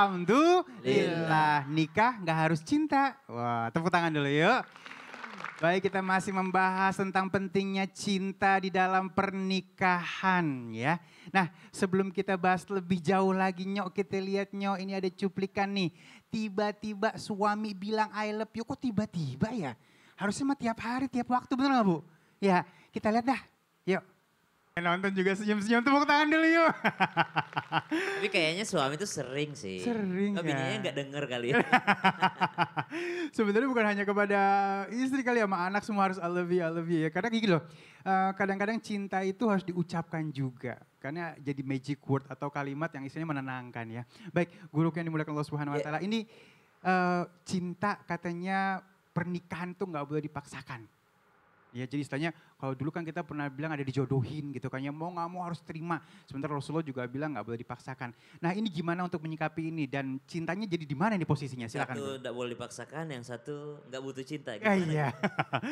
Alhamdulillah, nikah nggak harus cinta. Wah, tepuk tangan dulu yuk. Baik, kita masih membahas tentang pentingnya cinta di dalam pernikahan ya. Nah, sebelum kita bahas lebih jauh lagi Nyok, kita lihat Nyok, ini ada cuplikan nih. Tiba-tiba suami bilang I love you, kok tiba-tiba ya? Harusnya mah tiap hari, tiap waktu, bener gak Bu? Ya, kita lihat dah, yuk. Nonton juga senyum-senyum, tepuk tangan dulu yuk. Tapi kayaknya suami itu sering sih. Sering Tapi bininya ya. nggak denger kali ya. Sebenarnya bukan hanya kepada istri kali sama anak semua harus I love you ya. Karena gini loh, kadang-kadang cinta itu harus diucapkan juga. Karena jadi magic word atau kalimat yang istilahnya menenangkan ya. Baik, guru yang dimuliakan Allah Subhanahu Wa Taala. Ini cinta katanya pernikahan tuh nggak boleh dipaksakan. Ya jadi istilahnya kalau dulu kan kita pernah bilang ada dijodohin gitu kan ya mau nggak mau harus terima. Sementara Rasulullah juga bilang nggak boleh dipaksakan. Nah ini gimana untuk menyikapi ini dan cintanya jadi di mana nih posisinya? Silakan. Satu nggak boleh dipaksakan, yang satu nggak butuh cinta. Iya.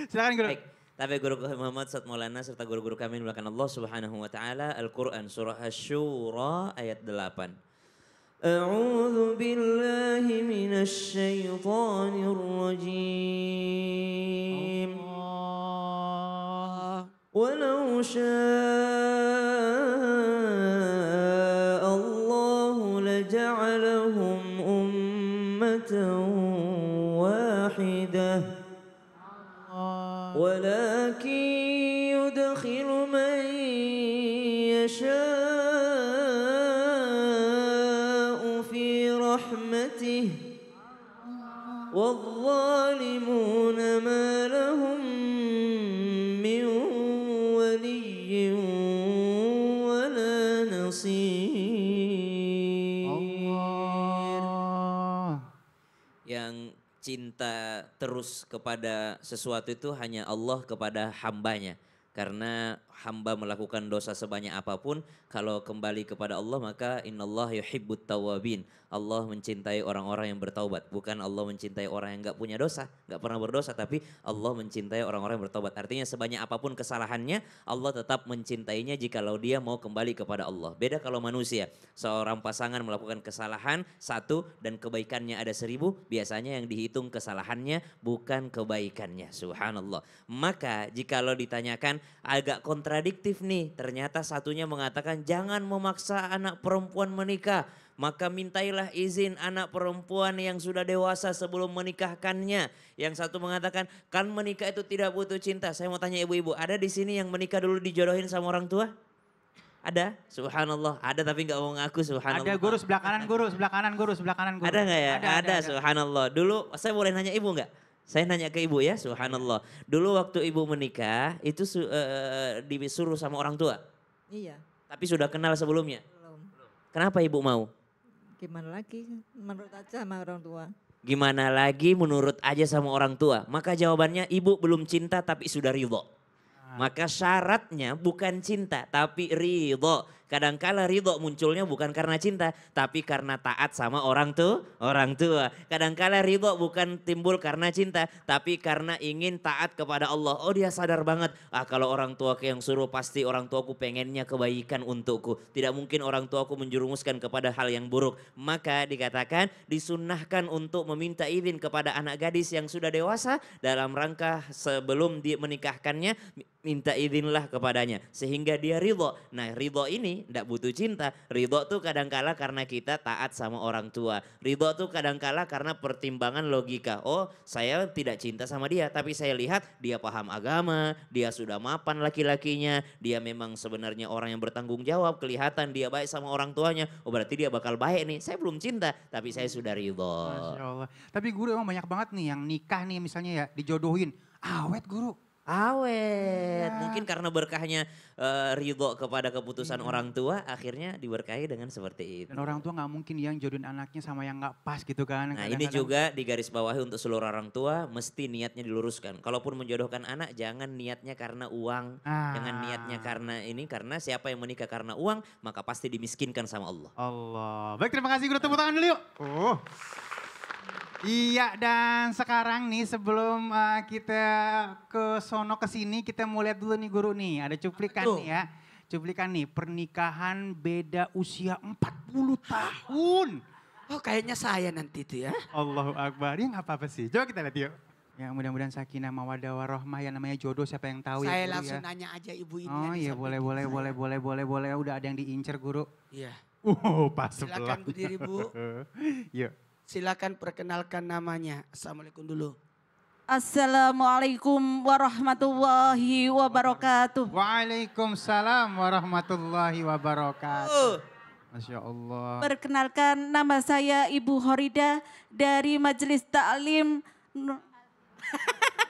Silakan guru. Baik, tapi guru Muhammad Ustaz Maulana serta guru-guru kami melakukan Allah Subhanahu Wa Taala Al-Quran surah Asy-Syura ayat 8. أعوذ بالله من الشيطان الرجيم ولو شاء الله لجعلهم أمة واحدة ولكن يدخل من يشاء في رحمته والظالمون ما لهم من ولي ولا نصير. Yang cinta terus kepada sesuatu itu hanya Allah kepada hambanya. Karena hamba melakukan dosa sebanyak apapun, kalau kembali kepada Allah maka innallaha yuhibbut tawwabin. Allah mencintai orang-orang yang bertaubat. Bukan Allah mencintai orang yang gak punya dosa, gak pernah berdosa. Tapi Allah mencintai orang-orang yang bertaubat. Artinya sebanyak apapun kesalahannya, Allah tetap mencintainya jikalau dia mau kembali kepada Allah. Beda kalau manusia, seorang pasangan melakukan kesalahan satu dan kebaikannya ada 1000, biasanya yang dihitung kesalahannya bukan kebaikannya. Subhanallah. Maka jikalau ditanyakan agak kontradiktif nih, ternyata satunya mengatakan jangan memaksa anak perempuan menikah. Maka mintailah izin anak perempuan yang sudah dewasa sebelum menikahkannya. Yang satu mengatakan kan menikah itu tidak butuh cinta. Saya mau tanya ibu-ibu, ada di sini yang menikah dulu dijodohin sama orang tua? Ada? Subhanallah. Ada tapi gak mau ngaku, subhanallah. Ada guru sebelah kanan guru, sebelah kanan guru, sebelah kanan guru. Ada gak ya? Ada. Subhanallah. Dulu saya boleh nanya ibu gak? Saya nanya ke ibu ya, subhanallah. Dulu waktu ibu menikah itu disuruh sama orang tua? Iya. Tapi sudah kenal sebelumnya? Belum. Kenapa ibu mau? Gimana lagi menurut aja sama orang tua. Gimana lagi menurut aja sama orang tua? Maka jawabannya ibu belum cinta tapi sudah ridho. Maka syaratnya bukan cinta tapi ridho. Kadangkala ridho munculnya bukan karena cinta tapi karena taat sama orang tua. Kadangkala ridho bukan timbul karena cinta tapi karena ingin taat kepada Allah. Oh dia sadar banget, kalau orang tuaku yang suruh pasti orang tuaku pengennya kebaikan untukku. Tidak mungkin orang tuaku menjerumuskan kepada hal yang buruk. Maka dikatakan disunnahkan untuk meminta izin kepada anak gadis yang sudah dewasa dalam rangka sebelum dia menikahkannya, minta izinlah kepadanya sehingga dia ridho. Nah ridho ini tidak butuh cinta. Ridho tuh kadangkala karena kita taat sama orang tua. Ridho tuh kadangkala karena pertimbangan logika. Oh saya tidak cinta sama dia tapi saya lihat dia paham agama, dia sudah mapan laki-lakinya, dia memang sebenarnya orang yang bertanggung jawab, kelihatan dia baik sama orang tuanya. Oh berarti dia bakal baik nih. Saya belum cinta tapi saya sudah ridho. Masya Allah. Tapi guru emang banyak banget nih yang nikah nih misalnya ya dijodohin. Awet guru. Awet, mungkin karena berkahnya ridho kepada keputusan orang tua, akhirnya diberkahi dengan seperti itu. Dan orang tua nggak mungkin yang jodohin anaknya sama yang nggak pas gitu kan. Nah ini juga digarisbawahi untuk seluruh orang tua, mesti niatnya diluruskan. Kalaupun menjodohkan anak, jangan niatnya karena uang, jangan niatnya karena ini, karena siapa yang menikah karena uang, maka pasti dimiskinkan sama Allah. Allah. Baik, terima kasih guru, tepuk tangan dulu yuk. Iya, dan sekarang nih sebelum kita ke sono ke sini, kita mau lihat dulu nih guru nih, ada cuplikan nih ya. Cuplikan nih, pernikahan beda usia 40 tahun. Oh kayaknya saya nanti itu ya. Allahu Akbar. Ya nggak apa-apa sih. Coba kita lihat yuk. Ya mudah-mudahan sakinah mawaddah warahmah yang namanya jodoh siapa yang tahu Saya ya guru langsung ya. nanya aja ibu ini. Oh yang di iya samping boleh. saya. Udah ada yang diincer guru. Iya. Pas sebelah. Silakan berdiri Bu. Yuk. Silakan perkenalkan namanya. Assalamualaikum dulu. Assalamualaikum warahmatullahi wabarakatuh. Waalaikumsalam warahmatullahi wabarakatuh. Masya Allah. Perkenalkan nama saya Ibu Horida dari Majelis Ta'lim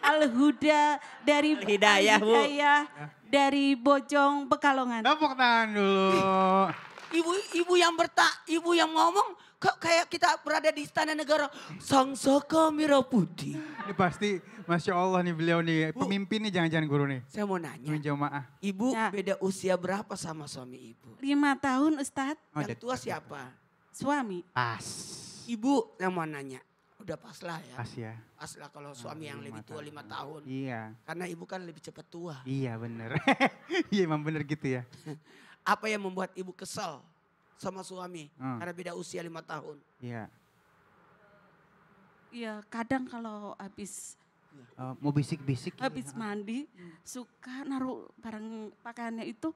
Al-Huda dari Al-Hidayah, Bu. Al-Hidayah dari Bojong Pekalongan. Tepuk tangan dulu. Ibu yang ngomong kok kayak kita berada di istana negara. Sang Saka Merah Putih. Ini pasti Masya Allah nih beliau nih. Bu. Pemimpin nih jangan-jangan guru nih. Saya mau nanya. Pemimpin jamaah. Ibu Ya. beda usia berapa sama suami ibu? 5 tahun Ustadz, Oh, Yang tua siapa? suami. Pas. Ibu yang mau nanya. Udah pas lah ya. Pas ya. Pas lah kalau suami yang 5 lebih tua 5 tahun. Iya. Karena ibu kan lebih cepat tua. Iya bener. Iya emang bener gitu ya. Apa yang membuat ibu kesal sama suami? Hmm. Karena beda usia 5 tahun. Iya. Ya kadang kalau habis Mau bisik-bisik. gitu. habis mandi suka naruh barang pakaiannya itu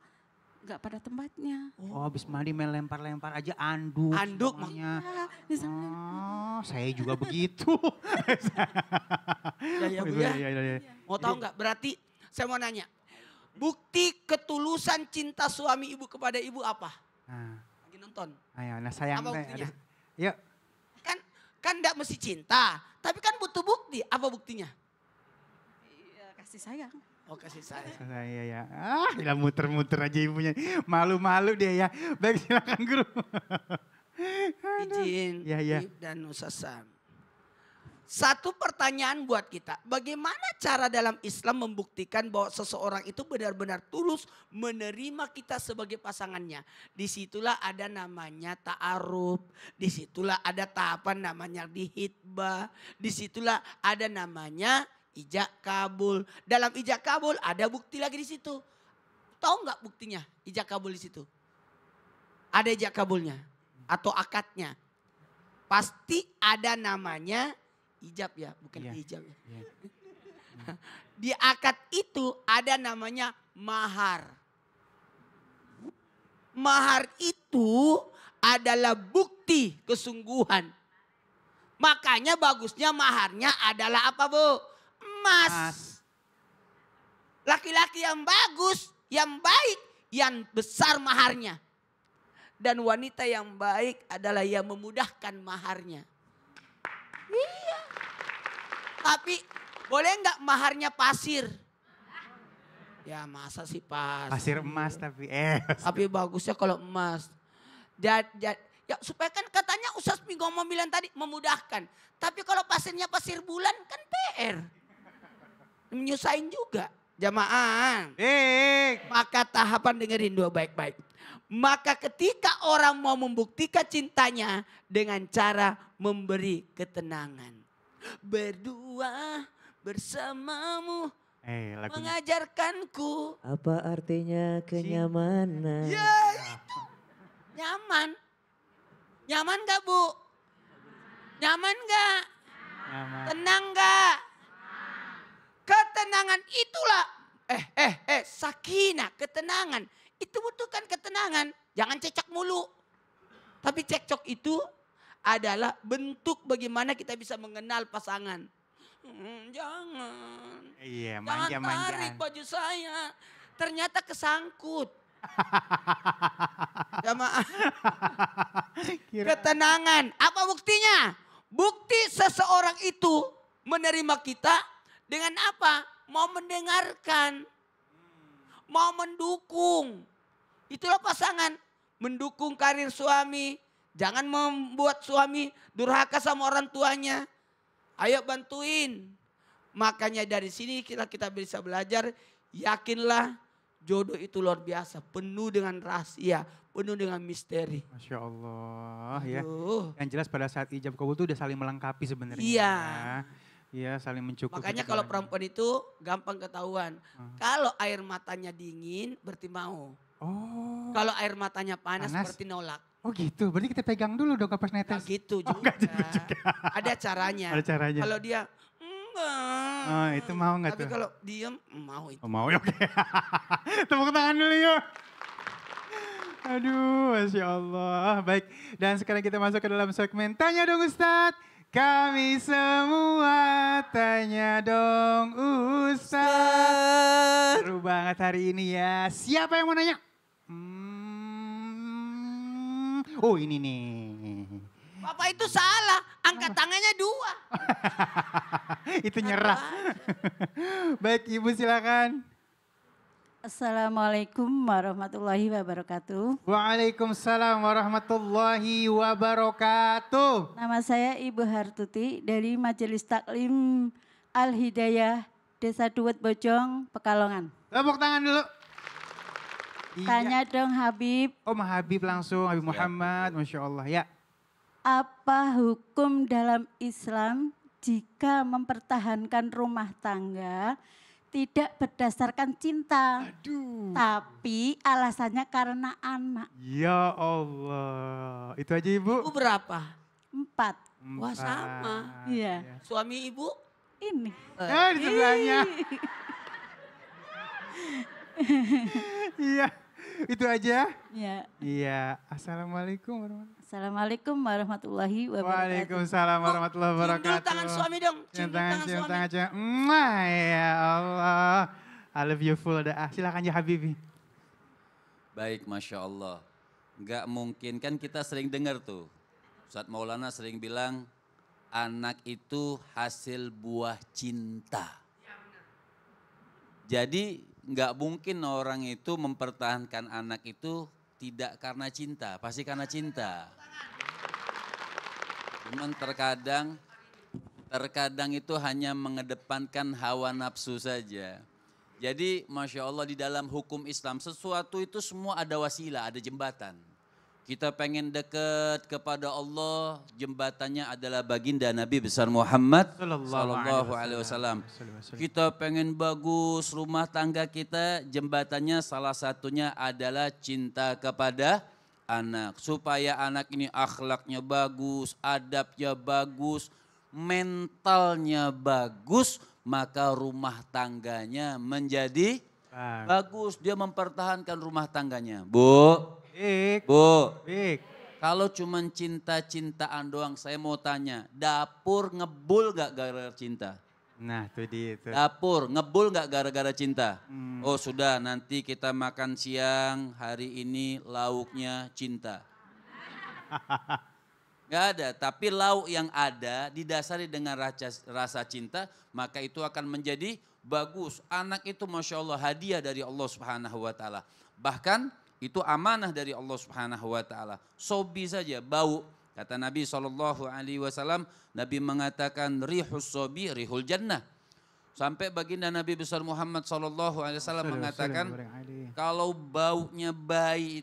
nggak pada tempatnya. Oh habis mandi main lempar-lempar aja anduk. Anduk, semuanya. Ya, misalnya Oh saya juga begitu. Ya Bu ya. Iya. Mau tahu nggak? Berarti saya mau nanya. Bukti ketulusan cinta suami ibu kepada ibu apa? Nah, Lagi nonton. ayo, nah sayang Apa teh. buktinya? Yuk. Kan enggak mesti cinta. Tapi kan butuh bukti. Apa buktinya? ya, kasih sayang. Oh kasih saya. Saya ya. Gila muter-muter aja ibunya. Malu-malu dia ya. Baik silakan guru. Izin Iya. Ib dan Ustaz Sam. Satu pertanyaan buat kita. Bagaimana cara dalam Islam membuktikan bahwa seseorang itu benar-benar tulus menerima kita sebagai pasangannya. Disitulah ada namanya ta'aruf. Disitulah ada tahapan namanya dihitbah. Disitulah ada namanya ijab kabul. Dalam ijab kabul ada bukti lagi di situ. Tahu nggak buktinya ijab kabul di situ? Ada ijab kabulnya atau akadnya. Pasti ada namanya ijab ya, bukan Iya. ijab ya. Iya. Di akad itu ada namanya mahar. Mahar itu adalah bukti kesungguhan. Makanya bagusnya maharnya adalah apa Bu? Emas. Emas. Laki-laki yang bagus, yang baik, yang besar maharnya. Dan wanita yang baik adalah yang memudahkan maharnya. Iya. Tapi boleh nggak maharnya pasir? Ya masa sih Pasir emas tapi Tapi bagusnya kalau emas. Ya supaya kan katanya Ustaz Minggu mau bilang tadi memudahkan. Tapi kalau pasirnya pasir bulan kan PR. Menyusahin juga. Jamaah. Maka tahapan dengerin dua baik-baik. Maka ketika orang mau membuktikan cintanya dengan cara memberi ketenangan. Berdua bersamamu lagunya. mengajarkanku. Apa artinya kenyamanan? Ya itu. Nyaman. Nyaman gak Bu? Nyaman gak? Nyaman. Tenang gak? Ketenangan itulah. Sakinah, ketenangan. Itu butuhkan ketenangan. Jangan cekcok mulu. Tapi cekcok itu adalah bentuk bagaimana kita bisa mengenal pasangan. Jangan. Iya Jangan tarik manja-manjaan. baju saya. Ternyata kesangkut. Ya maaf. Ketenangan. Apa buktinya? Bukti seseorang itu menerima kita dengan apa? Mau mendengarkan. Mau mendukung. Itulah pasangan. Mendukung karir suami. Jangan membuat suami durhaka sama orang tuanya. Ayo bantuin. Makanya dari sini kita bisa belajar. Yakinlah jodoh itu luar biasa. Penuh dengan rahasia. Penuh dengan misteri. Masya Allah ya. Aduh. Yang jelas pada saat ijab kabul itu udah saling melengkapi sebenarnya. Iya. Iya saling mencukupi. Makanya kalau perempuan itu gampang ketahuan. Kalau air matanya dingin berarti mau. Oh. Kalau air matanya panas Panas? berarti nolak. Oh gitu, berarti kita pegang dulu dong pas Nggak netes. gitu Oh, juga. nggak gitu juga. Ada caranya. Ada caranya. Kalau dia enggak. Oh, itu mau nggak Tapi tuh? kalau diem mau itu. Oh mau ya, oke. Tepuk tangan dulu yuk. Aduh, Masya Allah. Baik, dan sekarang kita masuk ke dalam segmen Tanya Dong Ustadz. Kami semua tanya dong Ustadz. Seru banget hari ini ya. Siapa yang mau nanya? Oh ini nih. Bapak itu salah, angkat tangannya 2. Itu nyerah. Baik, Ibu silakan. Assalamualaikum warahmatullahi wabarakatuh. Waalaikumsalam warahmatullahi wabarakatuh. Nama saya Ibu Hartuti dari Majelis Taklim Al-Hidayah Desa Duwet Bojong, Pekalongan. Tepuk tangan dulu. Tanya dong Habib, Om Habib langsung, Habib Muhammad, Masya Allah ya. apa hukum dalam Islam jika mempertahankan rumah tangga tidak berdasarkan cinta, tapi alasannya karena anak? Ya Allah, itu aja Ibu. Ibu berapa? 4. Wah sama. Iya. Suami ibu? Ini. Di sebelahnya. Iya, itu aja. Ya. Iya, Assalamualaikum warahmatullahi Assalamualaikum warahmatullahi wabarakatuh. Waalaikumsalam warahmatullahi Cium wabarakatuh. dulu tangan suami dong. Cium Cium dulu tangan, tangan cium suami. tangan, cium. Mwah, ya Allah. I love you full dah. Silakan ya Habibi. Baik, Masya Allah. Nggak mungkin, kan kita sering dengar tuh. Ustadz Maulana sering bilang, anak itu hasil buah cinta. Jadi nggak mungkin orang itu mempertahankan anak itu tidak karena cinta, pasti karena cinta. Cuman terkadang itu hanya mengedepankan hawa nafsu saja. Jadi Masya Allah di dalam hukum Islam sesuatu itu semua ada wasilah, ada jembatan. Kita pengen dekat kepada Allah, jembatannya adalah baginda Nabi besar Muhammad Sallallahu Alaihi Wasallam. Kita pengen bagus rumah tangga kita, jembatannya salah satunya adalah cinta kepada anak. Supaya anak ini akhlaknya bagus, adabnya bagus, mentalnya bagus, maka rumah tangganya menjadi bagus. Dia mempertahankan rumah tangganya. Bu. Baik. Kalau cuman cinta-cintaan doang, saya mau tanya, dapur ngebul gak gara-gara cinta? Nah itu dia itu. Dapur ngebul gak gara-gara cinta? Oh sudah, nanti kita makan siang, hari ini lauknya cinta. Gak ada, tapi lauk yang ada didasari dengan rasa cinta, maka itu akan menjadi bagus. Anak itu Masya Allah hadiah dari Allah Subhanahu wa Ta'ala. Bahkan itu amanah dari Allah Subhanahu wa Ta'ala. Sobi saja, bau. Kata Nabi SAW, Nabi mengatakan rihus sobi rihul jannah. Sampai baginda Nabi besar Muhammad SAW mengatakan, kalau baunya bayi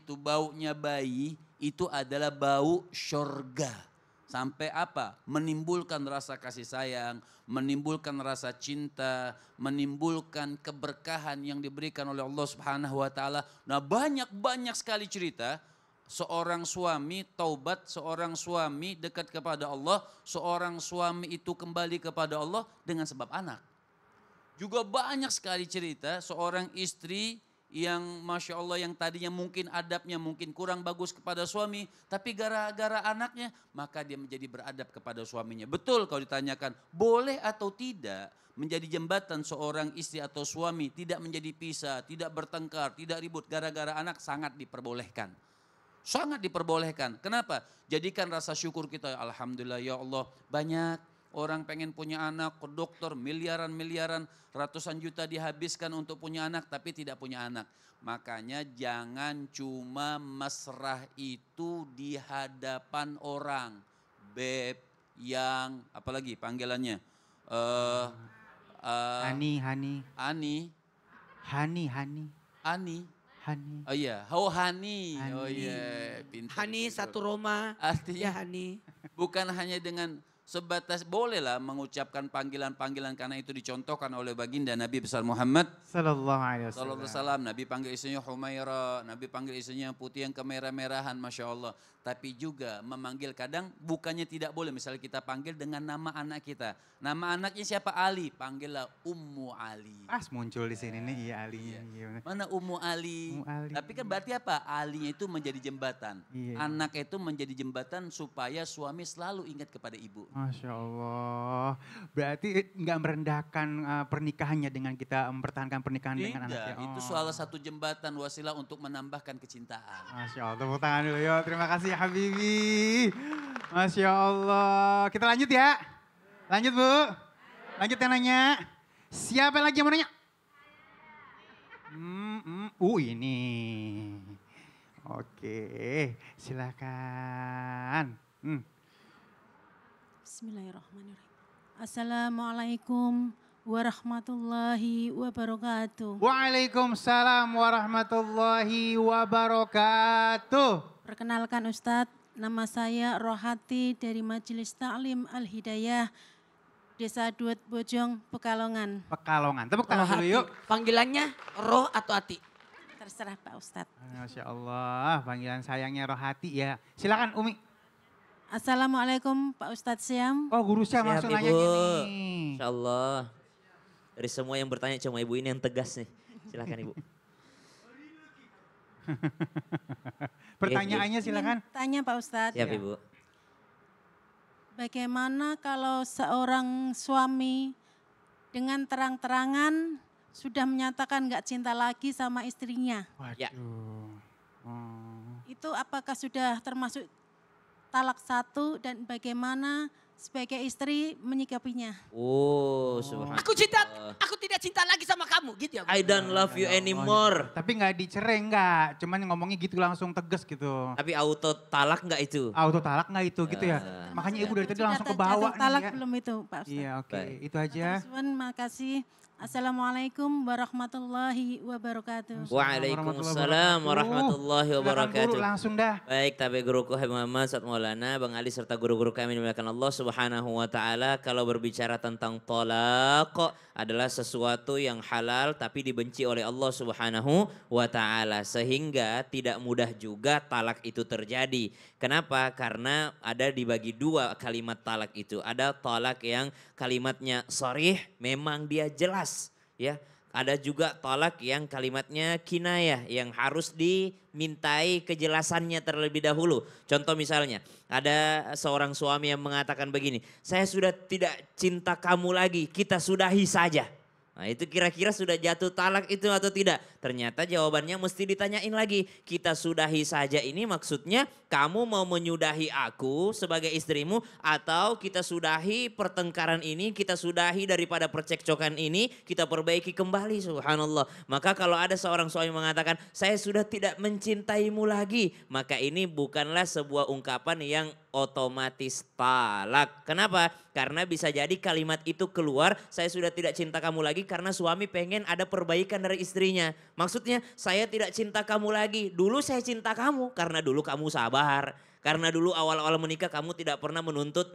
itu adalah bau syurga. Sampai apa? Menimbulkan rasa kasih sayang, menimbulkan rasa cinta, menimbulkan keberkahan yang diberikan oleh Allah Subhanahu wa Ta'ala. Nah banyak sekali cerita seorang suami taubat, seorang suami dekat kepada Allah, seorang suami itu kembali kepada Allah dengan sebab anak. Juga banyak sekali cerita seorang istri yang Masya Allah yang tadinya mungkin adabnya mungkin kurang bagus kepada suami, tapi gara-gara anaknya maka dia menjadi beradab kepada suaminya. Betul kalau ditanyakan boleh atau tidak menjadi jembatan seorang istri atau suami tidak menjadi pisah, tidak bertengkar, tidak ribut gara-gara anak, sangat diperbolehkan. Sangat diperbolehkan. Kenapa? Jadikan rasa syukur kita, alhamdulillah ya Allah, banyak orang pengen punya anak, ke dokter miliaran, ratusan juta dihabiskan untuk punya anak tapi tidak punya anak. Makanya jangan cuma mesrah itu di hadapan orang. Beb, yang, apalagi panggilannya? Hani. Oh iya, Hani. Oh iya, pintar. Hani satu Roma. Artinya Ya Hani. bukan hanya dengan sebatas bolehlah mengucapkan panggilan-panggilan karena itu dicontohkan oleh baginda Nabi besar Muhammad Sallallahu alaihi Sallallahu alaihi wasallam. Nabi panggil istrinya Humaira, Nabi panggil istrinya yang putih yang kemerah-merahan, Masya Allah. Tapi juga memanggil kadang bukannya tidak boleh, misalnya kita panggil dengan nama anak kita. Nama anaknya siapa? Ali, panggillah Ummu Ali. Pas muncul di sini nih, iya Alinya. Iya. Bener. Mana Ummu Ali? Ummu Ali. Tapi kan berarti apa? Alinya itu menjadi jembatan. Iya. Anak itu menjadi jembatan supaya suami selalu ingat kepada ibu. Masya Allah. Berarti nggak merendahkan pernikahannya dengan kita mempertahankan pernikahan dengan anaknya. Tidak, itu salah satu jembatan wasilah untuk menambahkan kecintaan. Masya Allah, tepuk tangan dulu yuk. Terima kasih ya Habibi. Masya Allah. Kita lanjut ya. Lanjut Bu. Lanjut yang nanya. Siapa lagi yang mau nanya? Ini. Oke, silakan. Bismillahirrahmanirrahim. Assalamualaikum warahmatullahi wabarakatuh. Waalaikumsalam warahmatullahi wabarakatuh. Perkenalkan Ustadz, nama saya Rohati dari Majelis Taklim Al-Hidayah, Desa Duet Bojong, Pekalongan. Pekalongan, tepuk tangan dulu yuk. Panggilannya Roh atau Ati? Terserah Pak Ustadz. Masya Allah, panggilan sayangnya Rohati ya. Silakan Umi. Assalamualaikum Pak Ustadz Syam. Oh guru Syam langsung nanya gini. Insya Allah. Dari semua yang bertanya cuma ibu ini yang tegas nih. Silakan ibu. Pertanyaannya silakan. Tanya Pak Ustadz. Siap ibu. Bagaimana kalau seorang suami dengan terang-terangan sudah menyatakan nggak cinta lagi sama istrinya? Waduh. Ya. Itu apakah sudah termasuk talak satu dan bagaimana sebagai istri menyikapinya? Oh, subhanallah. Aku tidak cinta lagi sama kamu, gitu ya. I don't love you anymore. Tapi nggak dicerai nggak, cuman ngomongnya gitu langsung tegas gitu. Tapi auto talak nggak itu? Auto talak nggak itu gitu ya? Makanya ibu dari tadi Sudah langsung ke jatuh bawah talak nih ya. belum itu Pak Ustadz? Iya oke, Baik. itu aja. Terus, makasih. Assalamualaikum warahmatullahi wabarakatuh. Waalaikumsalam warahmatullahi Silakan wabarakatuh. guru langsung dah. Baik, tapi guruku Habib Muhammad Ustaz Maulana, Bang Ali serta guru-guru kami dimuliakan Allah Subhanahu wa taala, kalau berbicara tentang talaq adalah sesuatu yang halal tapi dibenci oleh Allah Subhanahu wa taala, sehingga tidak mudah juga talak itu terjadi. Kenapa? Karena ada dibagi dua kalimat talak itu. Ada talak yang kalimatnya sharih, memang dia jelas, ya. Ada juga talak yang kalimatnya kinayah, yang harus dimintai kejelasannya terlebih dahulu. Contoh misalnya, ada seorang suami yang mengatakan begini, saya sudah tidak cinta kamu lagi, kita sudahi saja. Nah itu kira-kira sudah jatuh talak itu atau tidak? Ternyata jawabannya mesti ditanyain lagi. Kita sudahi saja ini maksudnya kamu mau menyudahi aku sebagai istrimu, atau kita sudahi pertengkaran ini, kita sudahi daripada percekcokan ini, kita perbaiki kembali, subhanallah. Maka kalau ada seorang suami mengatakan saya sudah tidak mencintaimu lagi, maka ini bukanlah sebuah ungkapan yang otomatis talak. Kenapa? Karena bisa jadi kalimat itu keluar, saya sudah tidak cinta kamu lagi, karena suami pengen ada perbaikan dari istrinya. Maksudnya saya tidak cinta kamu lagi, dulu saya cinta kamu karena dulu kamu sabar. Karena dulu awal-awal menikah kamu tidak pernah menuntut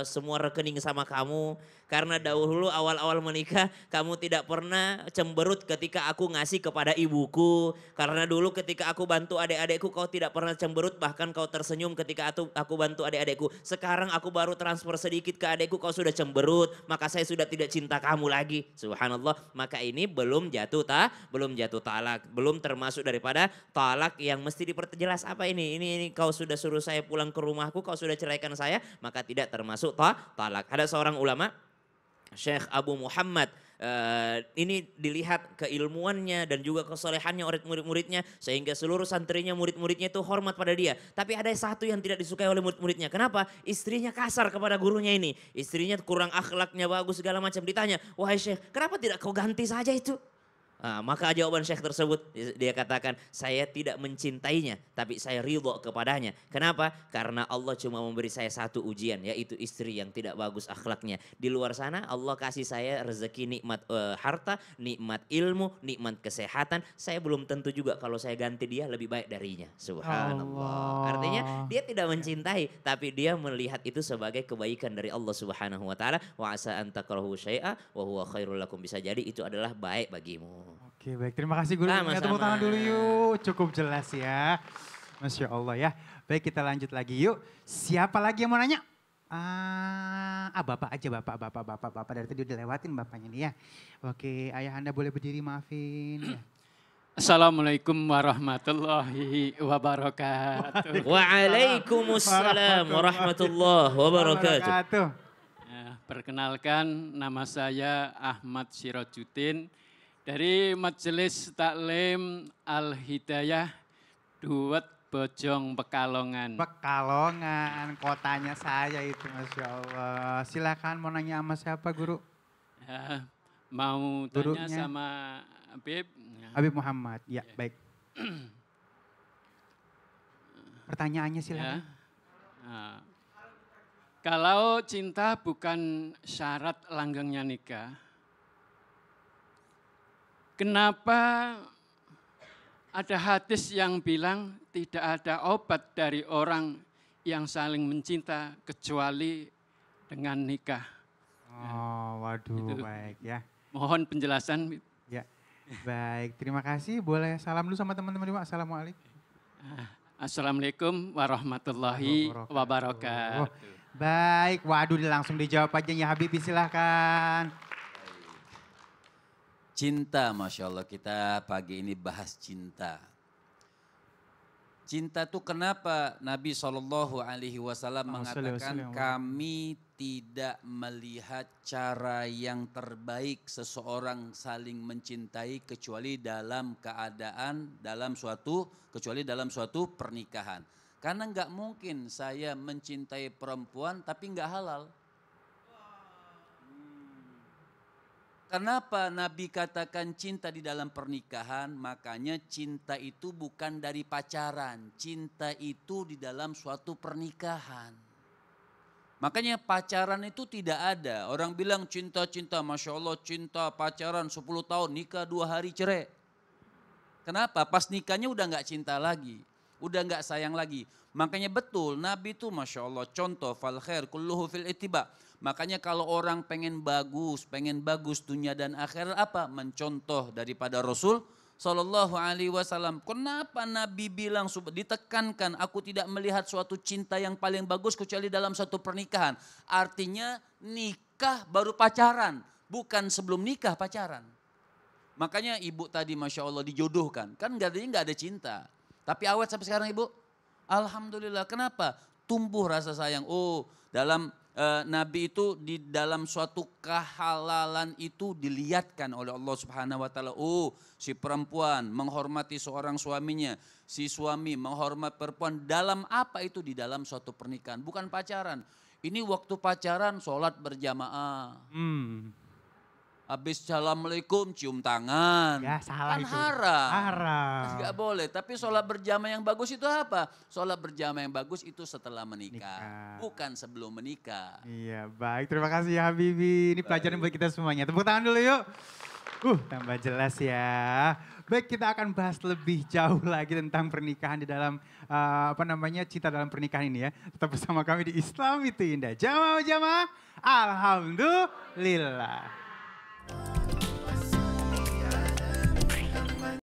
semua rekening sama kamu. Karena dahulu awal-awal menikah kamu tidak pernah cemberut ketika aku ngasih kepada ibuku. Karena dulu ketika aku bantu adik-adikku kau tidak pernah cemberut, bahkan kau tersenyum ketika aku bantu adik-adikku. Sekarang aku baru transfer sedikit ke adikku kau sudah cemberut, maka saya sudah tidak cinta kamu lagi. Subhanallah, maka ini belum jatuh talak, belum termasuk daripada talak yang mesti diperjelas. Apa ini? Ini kau sudah suruh saya pulang ke rumahku, kau sudah ceraikan saya, maka tidak termasuk talak. Ada seorang ulama, Syekh Abu Muhammad, ini dilihat keilmuannya dan juga kesolehannya oleh murid-muridnya, sehingga seluruh santrinya, murid-muridnya itu hormat pada dia. Tapi ada satu yang tidak disukai oleh murid-muridnya. Kenapa? Istrinya kasar kepada gurunya ini. Istrinya kurang akhlaknya bagus segala macam. Ditanya, wahai Syekh, kenapa tidak kau ganti saja itu? Maka jawaban Syekh tersebut dia katakan saya tidak mencintainya tapi saya ridho kepadanya. Kenapa? Karena Allah cuma memberi saya satu ujian yaitu istri yang tidak bagus akhlaknya. Di luar sana Allah kasih saya rezeki nikmat harta, nikmat ilmu, nikmat kesehatan. Saya belum tentu juga kalau saya ganti dia lebih baik darinya. Subhanallah. Artinya dia tidak mencintai tapi dia melihat itu sebagai kebaikan dari Allah Subhanahu wa taala. Wa asa an takrahu syai'a wa huwa khairul lakum. Bisa jadi itu adalah baik bagimu. Oke baik, terima kasih guru. Sama-sama. Tepuk tangan dulu yuk, cukup jelas ya. Masya Allah ya. Baik kita lanjut lagi yuk. Siapa lagi yang mau nanya? Bapak aja, bapak dari tadi udah lewatin bapaknya nih ya. Oke, ayah Anda boleh berdiri, maafin. Ya. Assalamualaikum warahmatullahi wabarakatuh. Waalaikumsalam warahmatullahi wabarakatuh. Perkenalkan nama saya Ahmad Sirajuddin dari Majelis Taklim Al-Hidayah Duet Bojong Pekalongan. Pekalongan, kotanya saya itu Masya Allah. Silakan mau nanya sama siapa guru? Mau Gurunya. tanya sama Habib. Habib Muhammad, ya baik. Pertanyaannya silakan. Kalau cinta bukan syarat langgengnya nikah, kenapa ada hadis yang bilang tidak ada obat dari orang yang saling mencinta kecuali dengan nikah? Oh waduh Itu. baik ya. Mohon penjelasan. Ya baik, terima kasih. Boleh salam dulu sama teman-teman juga. Assalamualaikum. Assalamualaikum warahmatullahi wabarakatuh. Baik, waduh langsung dijawab aja ya Habibie silahkan. Cinta, Masya Allah, kita pagi ini bahas cinta. Cinta itu kenapa Nabi SAW mengatakan kami tidak melihat cara yang terbaik seseorang saling mencintai kecuali dalam keadaan, kecuali dalam suatu pernikahan. Karena nggak mungkin saya mencintai perempuan tapi nggak halal. Kenapa Nabi katakan cinta di dalam pernikahan? Makanya cinta itu bukan dari pacaran. Cinta itu di dalam suatu pernikahan. Makanya pacaran itu tidak ada. Orang bilang cinta-cinta, Masya Allah cinta pacaran 10 tahun, nikah 2 hari cerai. Kenapa? Pas nikahnya udah nggak cinta lagi. Udah nggak sayang lagi. Makanya betul Nabi itu Masya Allah contoh fal khair kulluhu fil ittiba. Makanya kalau orang pengen bagus dunia dan akhirat apa? Mencontoh daripada Rasul Sallallahu Alaihi Wasallam. Kenapa Nabi bilang ditekankan aku tidak melihat suatu cinta yang paling bagus kecuali dalam satu pernikahan. Artinya nikah baru pacaran, bukan sebelum nikah pacaran. Makanya ibu tadi Masya Allah dijodohkan, kan nggak ada cinta. Tapi awet sampai sekarang ibu? Alhamdulillah. Kenapa? Tumbuh rasa sayang. Oh dalam Nabi itu di dalam suatu kehalalan itu dilihatkan oleh Allah Subhanahu Wa Taala. Oh si perempuan menghormati seorang suaminya. Si suami menghormati perempuan. Dalam apa itu? Di dalam suatu pernikahan. Bukan pacaran. Ini waktu pacaran sholat berjamaah. Habis assalamualaikum cium tangan. Ya salah kan itu. haram. Haram. Enggak boleh. Tapi sholat berjamaah yang bagus itu apa? Sholat berjamaah yang bagus itu setelah menikah. Bukan sebelum menikah. Iya baik, terima kasih ya Habibie. Ini pelajaran buat kita semuanya. Tepuk tangan dulu yuk. Tambah jelas ya. Baik, kita akan bahas lebih jauh lagi tentang pernikahan di dalam cinta dalam pernikahan ini ya. Tetap bersama kami di Islam itu Indah. Jamaah, alhamdulillah.